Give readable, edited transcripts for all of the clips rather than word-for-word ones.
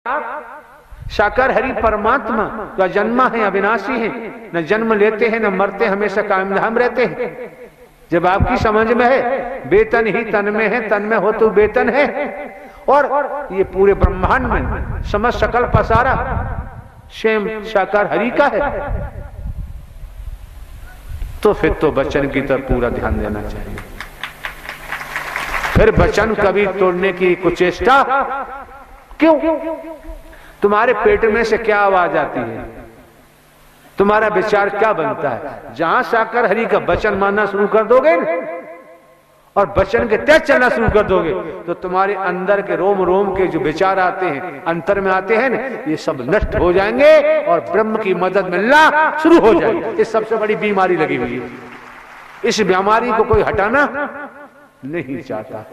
साकार हरि परमात्मा जो जन्मा है, अविनाशी है, न जन्म लेते हैं न मरते, हमेशा कायम धाम रहते हैं। जब आपकी समझ में है वेतन ही तन में है, तन में हो तो वेतन है, और ये पूरे ब्रह्मांड में समस्त सकल पसारा स्वयं साकार हरि का है, तो फिर तो वचन की तरफ पूरा ध्यान देना चाहिए। फिर वचन कभी तोड़ने की कुचेष्टा क्यों? तुम्हारे पेट में से क्या आवाज आती है, तुम्हारा विचार क्या बनता है? जहां साकार हरि का वचन मानना शुरू कर दोगे और वचन के तहत चलना शुरू कर दोगे, तो तुम्हारे अंदर के रोम रोम के जो विचार आते हैं, अंतर में आते हैं ना, ये सब नष्ट हो जाएंगे और ब्रह्म की मदद मिलना शुरू हो जाएगी। ये सबसे बड़ी बीमारी लगी हुई है। इस बीमारी को कोई हटाना नहीं चाहता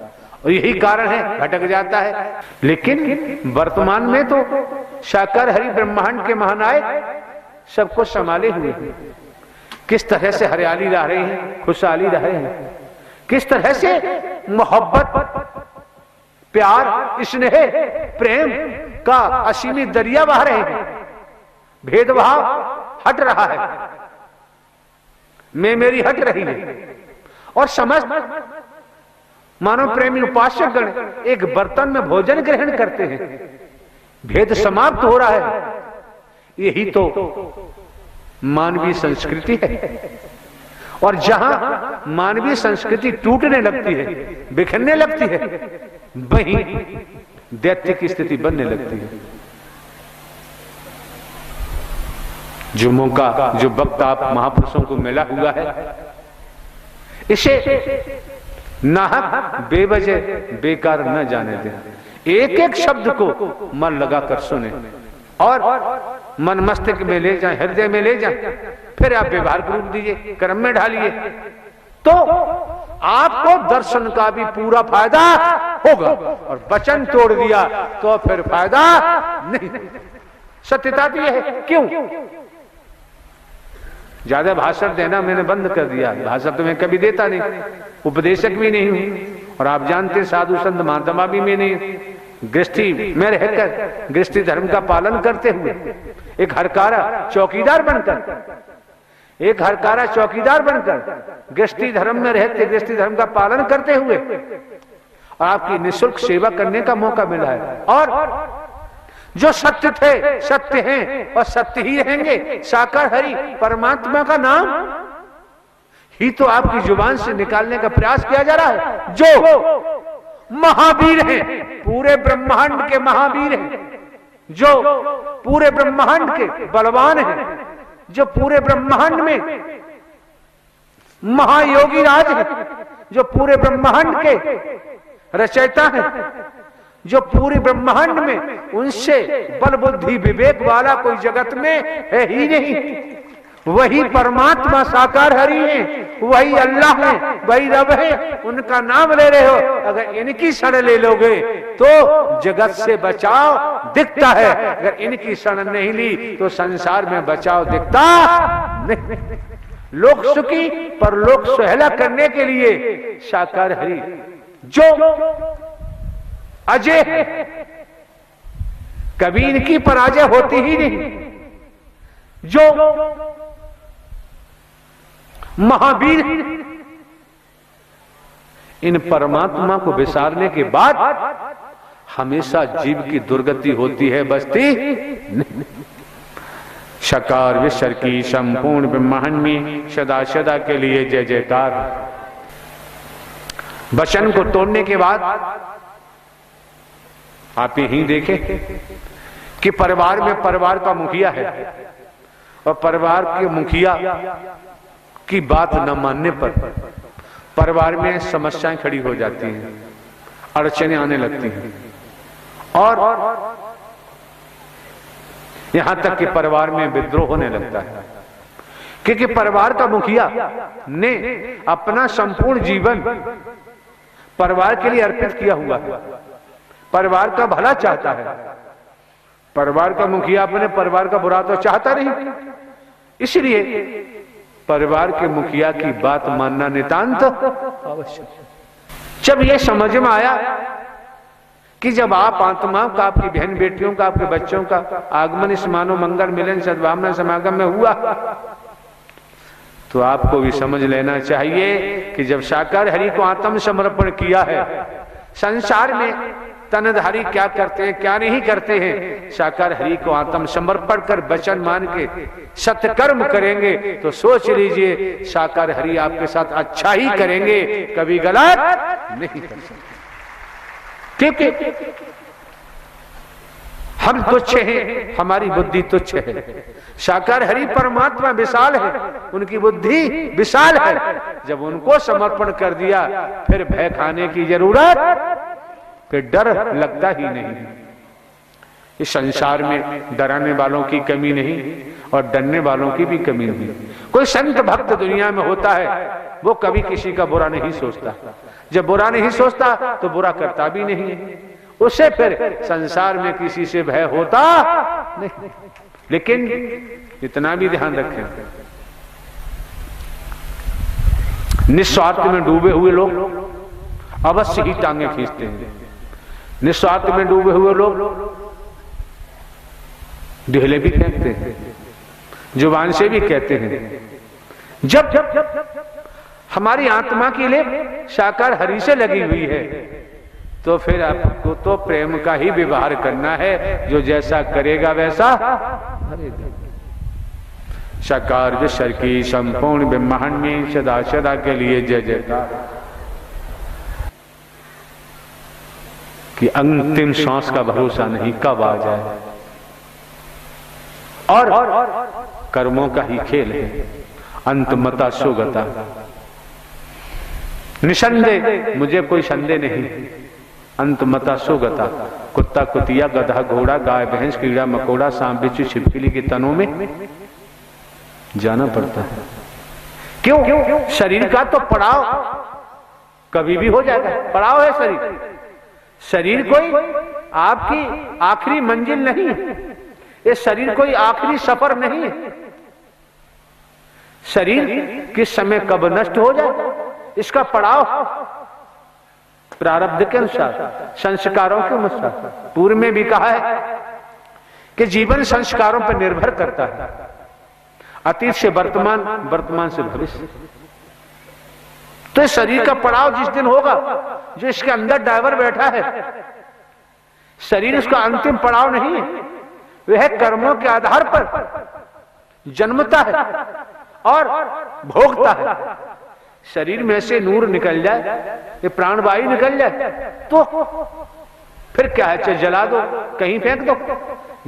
और यही कारण है भटक जाता है। लेकिन वर्तमान में तो साकार हरि ब्रह्मांड के महानायक सबको संभाले हुए हैं। किस तरह से हरियाली रह रही है, खुशहाली रह रहे हैं, किस तरह से मोहब्बत, प्यार, स्नेह, प्रेम का असीमित दरिया बह रहे हैं। भेदभाव हट रहा है, मैं मेरी हट रही है, और समझ मानव प्रेमी उपासक गण एक बर्तन में भोजन ग्रहण करते हैं। भेद समाप्त हो रहा है। यही तो मानवीय संस्कृति है। और जहां मानवीय संस्कृति टूटने लगती है, बिखरने लगती है, वहीं दैत्य की स्थिति बनने लगती है। जो मौका, जो वक्त आप महापुरुषों को मिला हुआ है, इसे नाहक बेवजह बेकार न जाने दें। एक एक शब्द को मन लगाकर सुने और मन मस्तिष्क में ले जाए, हृदय में ले जाए, फिर आप व्यवहार को रूप दीजिए, कर्म में ढालिए, तो आपको दर्शन का भी पूरा फायदा होगा। और वचन तोड़ दिया तो फिर फायदा नहीं। सत्यता तो यह है। क्यों? ज्यादा भाषण देना मैंने बंद कर दिया। भाषण तो मैं कभी देता नहीं, उपदेशक भी नहीं हूं, और आप जानते साधु संत महात्मा भी मैं नहीं। गृहस्थी में रहकर गृहस्थी धर्म का पालन करते हुए एक हरकारा चौकीदार बनकर, एक हरकारा चौकीदार बनकर गृहस्थी धर्म में रहते, गृहस्थी धर्म का पालन करते हुए, और आपकी निःशुल्क सेवा करने का मौका मिला है। और जो सत्य थे, सत्य हैं और सत्य ही रहेंगे। साकार हरि परमात्मा का नाम ही तो आपकी जुबान से निकालने का प्रयास किया जा रहा है। जो महावीर हैं, पूरे ब्रह्मांड के महावीर हैं, जो पूरे ब्रह्मांड के बलवान हैं, जो पूरे ब्रह्मांड में महायोगी राज हैं, जो पूरे ब्रह्मांड के रचयिता हैं, जो पूरे ब्रह्मांड में उनसे बल बुद्धि विवेक वाला कोई जगत में है ही नहीं। वही परमात्मा साकार हरि है, वही अल्लाह है, वही रब है। उनका नाम ले रहे हो, अगर इनकी शरण ले लोगे तो जगत से बचाव दिखता है। अगर इनकी शरण नहीं ली तो संसार में बचाव दिखता नहीं। लोक सुखी पर लोक सुहेला करने के लिए साकार हरि जो अजय है, कभी इनकी पराजय होती ही नहीं। जो महावीर, इन परमात्मा को विसारने के बाद हमेशा जीव की दुर्गति होती है, बचती नहीं। साकार विश्व की संपूर्ण ब्रह्मांड में सदा सदा के लिए जय जयकार। वचन को तोड़ने के बाद आप यही देखें कि परिवार में परिवार का मुखिया है, और परिवार के मुखिया की बात न मानने पर परिवार में समस्याएं खड़ी हो जाती हैं, अड़चनें आने लगती हैं, और यहां तक कि परिवार में विद्रोह होने लगता है। क्योंकि परिवार का मुखिया ने अपना संपूर्ण जीवन परिवार के लिए अर्पित किया हुआ है, परिवार का भला चाहता है। परिवार का मुखिया अपने परिवार का बुरा तो चाहता नहीं, इसलिए परिवार के मुखिया की बात मानना नितांत आवश्यक। जब यह समझ में आया कि जब आप आत्माओं का, आपकी बहन बेटियों का, आपके बच्चों का आगमन इस मानव मंगल मिलन सद्भावना समागम में हुआ, तो आपको भी समझ लेना चाहिए कि जब साकार हरि को आत्म समर्पण किया है, संसार में तनधारी क्या करते हैं क्या नहीं करते हैं, साकार हरि को आत्म समर्पण कर वचन मान के सत्कर्म करेंगे तो सोच लीजिए साकार हरि आपके साथ अच्छा ही करेंगे, कभी गलत नहीं कर सकते। क्योंकि हम तुच्छ हैं, हमारी बुद्धि तुच्छ है, साकार हरि परमात्मा विशाल है, उनकी बुद्धि विशाल है। जब उनको समर्पण कर दिया फिर भय खाने की जरूरत, फिर डर लगता ही नहीं। इस संसार में डराने वालों की कमी नहीं और डरने वालों की भी कमी नहीं। कोई संत भक्त दुनिया में होता है, वो कभी किसी का बुरा नहीं सोचता। जब बुरा नहीं सोचता तो बुरा करता भी नहीं, उसे फिर संसार में किसी से भय होता नहीं। लेकिन इतना भी ध्यान रखें, निस्वार्थ में डूबे हुए लोग अवश्य ही टांगे खींचते हैं। निस्वार्थ में डूबे हुए लोग ढेले भी फेंकते हैं, जुबान से भी कहते हैं। जब हमारी आत्मा की लेप साकार हरि से लगी हुई है तो फिर आपको तो प्रेम का ही व्यवहार करना है, जो जैसा करेगा वैसा करेगा। साकार विश्व की संपूर्ण ब्रह्मांड में सदा सदा के लिए जय जयकार। कि अंतिम सांस का भरोसा नहीं, कब आ जाए, और कर्मों का ही खेल है। अंतमता सुगता, निसंदेह, मुझे कोई संदेह नहीं। अंतमता सुगता, कुत्ता कुतिया गधा घोड़ा गाय भैंस कीड़ा मकोड़ा सांप बिच्छू छिपकली के तनों में जाना पड़ता है। क्यों? शरीर का तो पड़ाव कभी भी हो जाएगा, पड़ाव है शरीर। शरीर कोई आपकी आखिरी मंजिल नहीं है, ये शरीर कोई आखिरी सफर नहीं है। शरीर किस समय कब नष्ट हो जाए इसका पड़ाव प्रारब्ध के अनुसार, संस्कारों के अनुसार। पूर्व में भी कहा है कि जीवन संस्कारों पर निर्भर करता है, अतीत से वर्तमान, वर्तमान से भविष्य। तो शरीर का पड़ाव जिस दिन होगा, जो इसके अंदर ड्राइवर बैठा है, शरीर उसका अंतिम पड़ाव नहीं है, वह कर्मों के आधार पर जन्मता है और भोगता है। शरीर में से नूर निकल जाए, ये प्राणवायु निकल जाए तो फिर क्या है, चाहे जला दो, कहीं फेंक दो।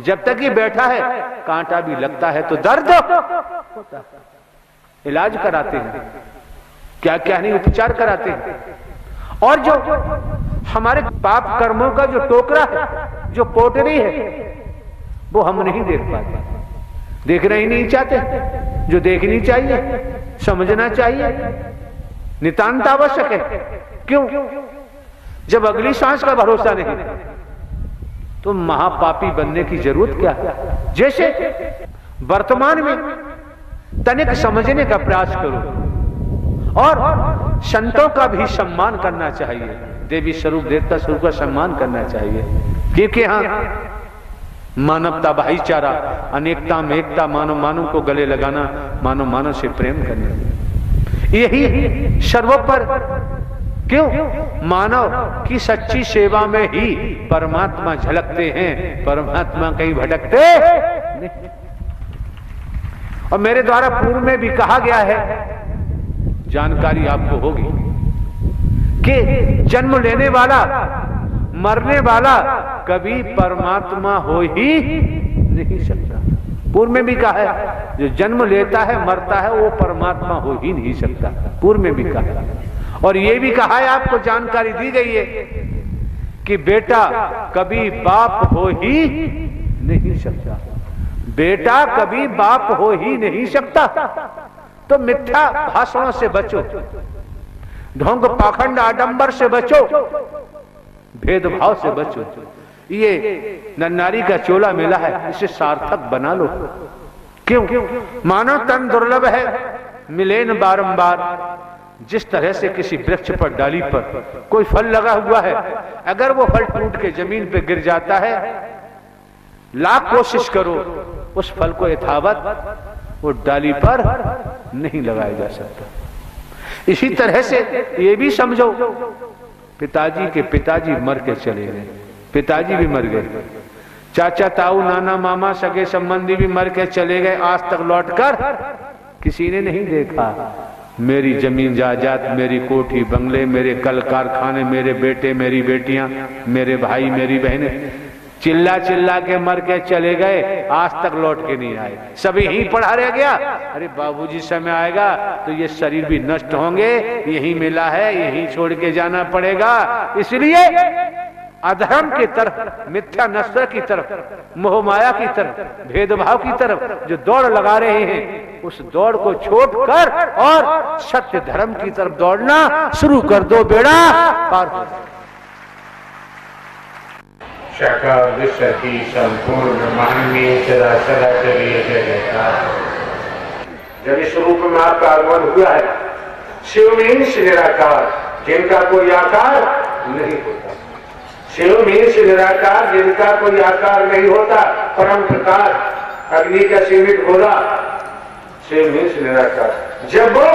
जब तक ये बैठा है कांटा भी लगता है तो दर्द होता है। इलाज कराते हैं, क्या क्या नहीं उपचार कराते हैं। और जो हमारे पाप कर्मों का जो टोकरा है, जो पोटरी है, वो हम नहीं देख पाते, देखना ही नहीं चाहते। जो देखनी चाहिए, समझना चाहिए, नितांत आवश्यक है। क्यों? जब अगली सांस का भरोसा नहीं तो महापापी बनने की जरूरत क्या है। जैसे वर्तमान में तनिक समझने का प्रयास करो और संतों का भी सम्मान करना चाहिए, देवी स्वरूप देवता स्वरूप का सम्मान करना चाहिए। क्योंकि हाँ, मानवता, भाईचारा, अनेकता में एकता, मानव मानव को गले लगाना, मानव मानव से प्रेम करना, यही सर्वोपर। क्यों? मानव की सच्ची सेवा में ही परमात्मा झलकते हैं, परमात्मा कहीं भटकते नहीं। और मेरे द्वारा पूर्व में भी कहा गया है, जानकारी आपको होगी कि जन्म लेने वाला, मरने वाला कभी परमात्मा हो ही नहीं सकता। पूर्व में भी कहा है, जो जन्म लेता है मरता है वो परमात्मा हो ही नहीं सकता। पूर्व में भी कहा है, और ये भी कहा है, आपको जानकारी दी गई है कि बेटा कभी बाप हो ही नहीं सकता। बेटा कभी बाप हो ही नहीं सकता। तो मिथ्या भाषणों से बचो, ढोंग पाखंड आडंबर से बचो, भेदभाव से बचो। ये नन्नारी का चोला मिला है, इसे सार्थक बना लो। क्यों? मानव तन दुर्लभ है, मिले न बारंबार, जिस तरह से किसी वृक्ष पर, डाली पर कोई फल लगा हुआ है, अगर वो फल टूट के जमीन पे गिर जाता है, लाख कोशिश करो उस फल को यथावत वो डाली पर नहीं लगाया जा सकता। इसी तरह से ये भी समझो, पिताजी के पिताजी मर के चले गए, पिताजी भी मर गए, चाचा ताऊ नाना मामा सगे संबंधी भी मर के चले गए, आज तक लौटकर किसी ने नहीं देखा। मेरी जमीन जायदाद, मेरी कोठी बंगले, मेरे कल कारखाने, मेरे बेटे मेरी बेटियां, मेरे भाई मेरी बहनें चिल्ला चिल्ला के मर के चले गए, आज तक लौट के नहीं आए, सभी यहीं पड़ा रह गया। अरे बाबूजी समय आएगा तो ये शरीर भी नष्ट होंगे, यहीं मिला है यहीं छोड़ के जाना पड़ेगा। इसलिए अधर्म की तरफ, मिथ्या नस्र की तरफ, मोहमाया की तरफ, भेदभाव की तरफ जो दौड़ लगा रहे हैं, उस दौड़ को छोड़कर और सत्य धर्म की तरफ दौड़ना शुरू कर दो, बेड़ा पार हो जाए। साकार विश्व की संपूर्ण ब्रह्मांड में सदा चलिए जयकार। जब इस रूप में आपका आगमन हुआ है, शिव मीन्स निराकार, जिनका कोई आकार नहीं होता। शिव मीन्स निराकार, जिनका कोई आकार नहीं होता, परम प्रकाश, अग्नि का सीमित गोला, शिव मीन्स निराकार। जब वो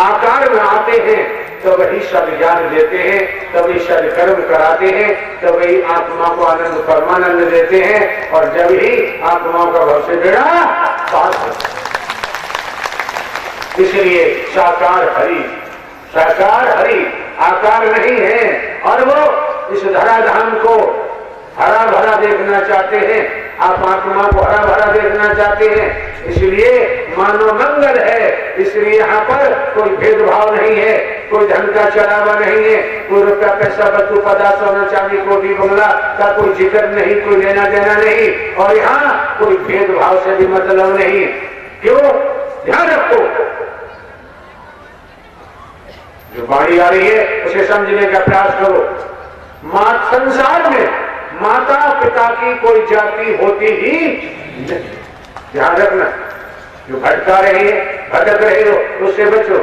आकार में आते हैं तो वही सद ज्ञान देते हैं, तभी सद कर्म कराते हैं, तभी आत्मा को आनंद परमानंद देते हैं, और जब ही आत्माओं का भव से बेड़ा पार होता है। इसलिए साकार हरि, साकार हरि आकार नहीं है, और वो इस धराधाम को हरा भरा देखना चाहते हैं, आप आत्मा को हरा भरा देखना चाहते हैं, इसलिए मानव मंगल है। इसलिए यहाँ पर कोई भेदभाव नहीं है, कोई धन का चढ़ावा नहीं है, कोई रुपया पैसा वस्तु पदार्थ सोना चांदी कोठी बंगला का कोई जिक्र नहीं, कोई लेना देना नहीं, और यहाँ कोई भेदभाव से भी मतलब नहीं। क्यों? ध्यान रखो, जो बाणी आ रही है उसे समझने का प्रयास करो। संसार में माता पिता की कोई जाति होती ही नहीं, ध्यान रखना। जो भटका रहे हैं, भटक रहे हो, उससे बचो।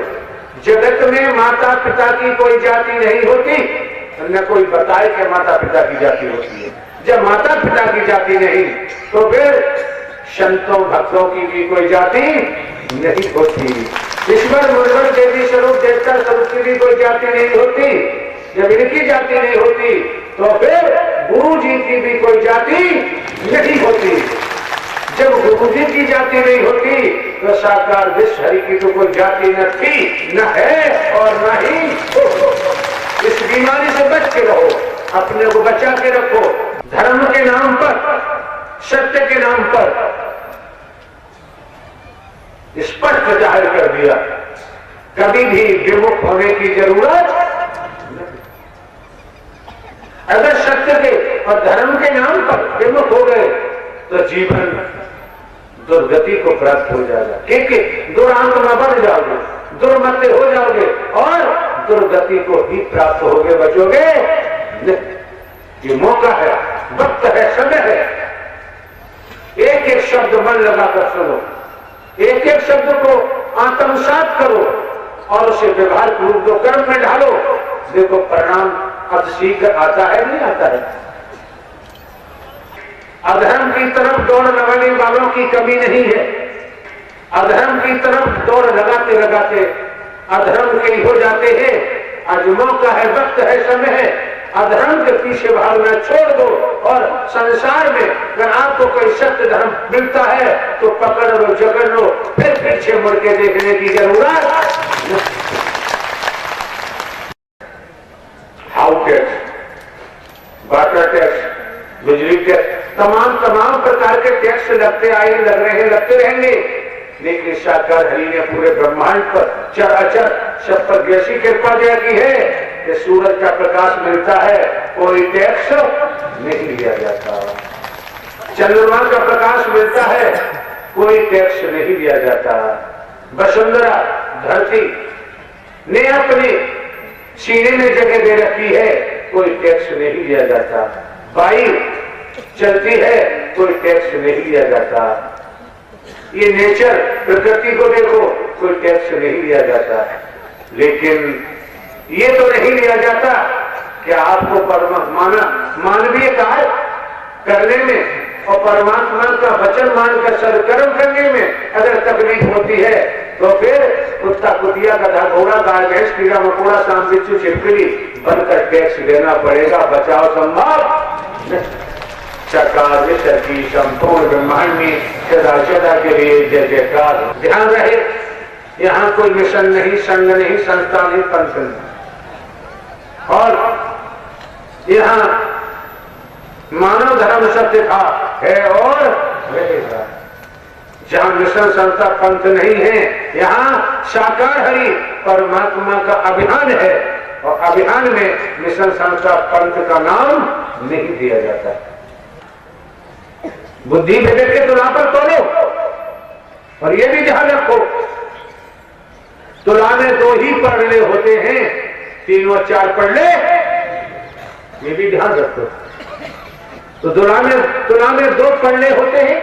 जगत में माता पिता की कोई जाति नहीं होती, न कोई बताए कि माता पिता की जाति होती है। जब माता पिता की जाति नहीं, तो फिर संतों भक्तों की भी कोई जाति नहीं होती। ईश्वर मुर्वर देवी स्वरूप देवता स्वरूप की भी कोई जाति नहीं होती। जब इनकी जाति नहीं होती, तो फिर गुरु जी की भी कोई जाति नहीं होती। जब गुरु जी की जाति नहीं होती, तो साकार विश्व हरि की तो कोई जाति न थी, न है, और न ही हो। इस बीमारी से बच के रहो, अपने को बचा के रखो। धर्म के नाम पर, सत्य के नाम पर स्पष्ट जाहिर कर दिया, कभी भी विमुख होने की जरूरत नहीं। अगर सत्य के और धर्म के नाम पर विमुख हो गए तो जीवन दुर्गति को प्राप्त हो जाएगा, क्योंकि दुरात्मा बन जाओगे, दुर्मते हो जाओगे, और दुर्गति को ही प्राप्त होगे, बचोगे। ये मौका है, वक्त है, समय है। एक एक शब्द मन लगाकर सुनो, एक एक शब्द को आत्मसात करो, और उसे व्यवहार रूप दो, कर्म में ढालो। देखो परिणाम अब शीघ्र आता है, नहीं आता है। अधर्म की तरफ दौड़ लगाने वालों की कमी नहीं है। अधर्म की तरफ दौड़ लगाते लगाते अधर्म के हो जाते हैं। आज मौका है, वक्त है, समय है। अधर्म के पीछे भागना छोड़ दो, और संसार में अगर आपको कोई सत्य धर्म मिलता है तो पकड़ लो, जकड़ लो, फिर पीछे मुड़ के देखने की जरूरत। हाउ टैक्स, वाटर टैक्स, बिजली टैक्स, तमाम प्रकार के टैक्स लगते आए, लग रहे हैं, लगते रहेंगे। लेकिन साकार हरि ने पूरे ब्रह्मांड पर चराचर सब पर ऐसी कृपा दया की है कि सूरज का प्रकाश मिलता है, कोई टैक्स नहीं लिया जाता। चंद्रमा का प्रकाश मिलता है, कोई टैक्स नहीं लिया जाता। वसुंधरा धरती ने अपने सीने में जगह दे रखी है, कोई टैक्स नहीं लिया जाता। वायु चलती है, कोई टैक्स नहीं लिया जाता। ये नेचर, प्रकृति को देखो, कोई टैक्स नहीं लिया जाता। लेकिन ये तो नहीं लिया जाता कि आपको मानवीय कार्य करने में और परमात्मा का वचन मानकर सदकर्म करने में अगर तकलीफ होती है तो फिर कुत्ता कुतिया का घोड़ा गाय भैंस कीड़ा मकोड़ा सांप बिच्छू छिपकली बनकर टैक्स देना पड़ेगा। बचाव संभव चकार की संपूर्ण ब्रह्मांड में सदा सदा के लिए जय जयकार। ध्यान रहे, यहाँ कोई मिशन नहीं, संघ नहीं, संस्था नहीं, पंथ नहीं, और यहाँ मानव धर्म सत्य था, है और रहेगा। जहाँ मिशन संस्था पंथ नहीं है, यहाँ साकार हरि परमात्मा का अभियान है, और अभियान में मिशन संस्था पंथ का नाम नहीं दिया जाता। बुद्धि विवेक के तुला पर तोलो, और ये भी ध्यान रखो तुला में 2 ही पढ़ले होते हैं, 3 और 4 पढ़ले, ये भी ध्यान रखो। तो तुला में 2 पढ़ले होते हैं।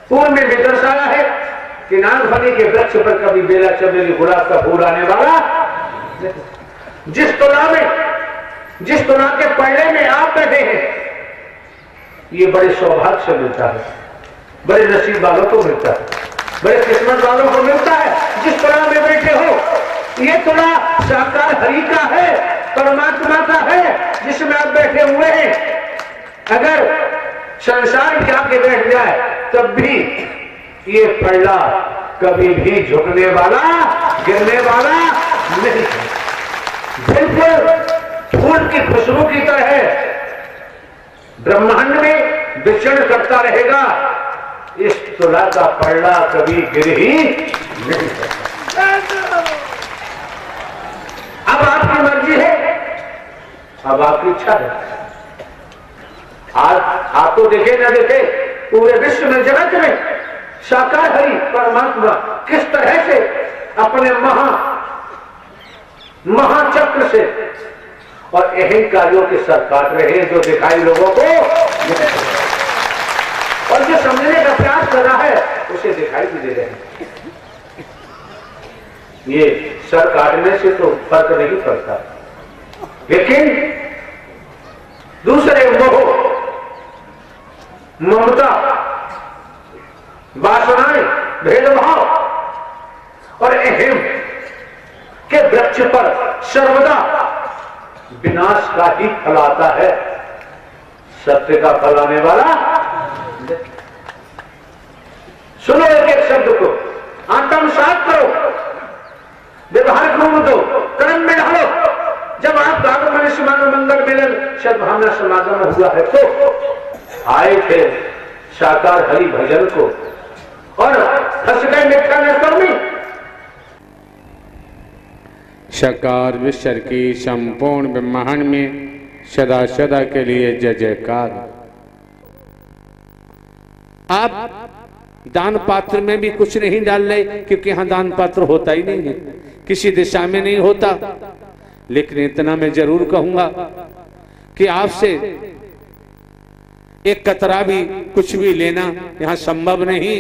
पूर्व में भी दर्शाया है कि नागफनी के वृक्ष पर कभी बेला चमेली गुलाब का फूल आने वाला। जिस तुला के पढ़ले में आप बैठे हैं, ये बड़े सौभाग्य से मिलता है, बड़े नसीब वालों को मिलता है, बड़े किस्मत वालों को मिलता है। जिस तुला में बैठे हो, ये तुला साकार हरि का है, परमात्मा का है, जिसमें आप बैठे हुए हैं। अगर संसार में आके बैठ जाए तब भी ये पल्ला कभी भी झुकने वाला, गिरने वाला नहीं। बिल्कुल फूल की खुशबू की तरह ब्रह्मांड में विचरण करता रहेगा। इस तुला का पल्ला कभी गिर ही नहीं सकता। अब आपकी मर्जी है, अब आपकी इच्छा है। आज आप तो देखे ना देखे, पूरे विश्व में, जगत में साकार हरि परमात्मा किस तरह से अपने महाचक्र से और अहंकारियों के सर काट रहे हैं, जो दिखाई लोगों को, और जो समझने का प्रयास कर रहा है उसे दिखाई भी दे रहे हैं। ये सर काटने से तो फर्क नहीं पड़ता, लेकिन दूसरे मोह, ममता, वासनाएं, भेदभाव और अहम के वृक्ष पर सर्वदा विनाश का ही फल आता है, सत्य का फल आने वाला। सुनो एक एक शब्द को, आत्मसात करो, व्यवहार घूम दो, कर्म में ढालो। जब आप आगमन समागम मंगल मिलन सद्भावना समागम हुआ है तो आए थे साकार हरि भजन को, और फंस गए मिथ्या नशर में। साकार विश्व की संपूर्ण ब्रह्मांड में सदा सदा के लिए जय जयकार। आप दान पात्र में भी कुछ नहीं डाल रहे, क्योंकि यहां दान पात्र होता ही नहीं है, किसी दिशा में नहीं होता। लेकिन इतना मैं जरूर कहूंगा कि आपसे एक कतरा भी कुछ भी लेना यहां संभव नहीं।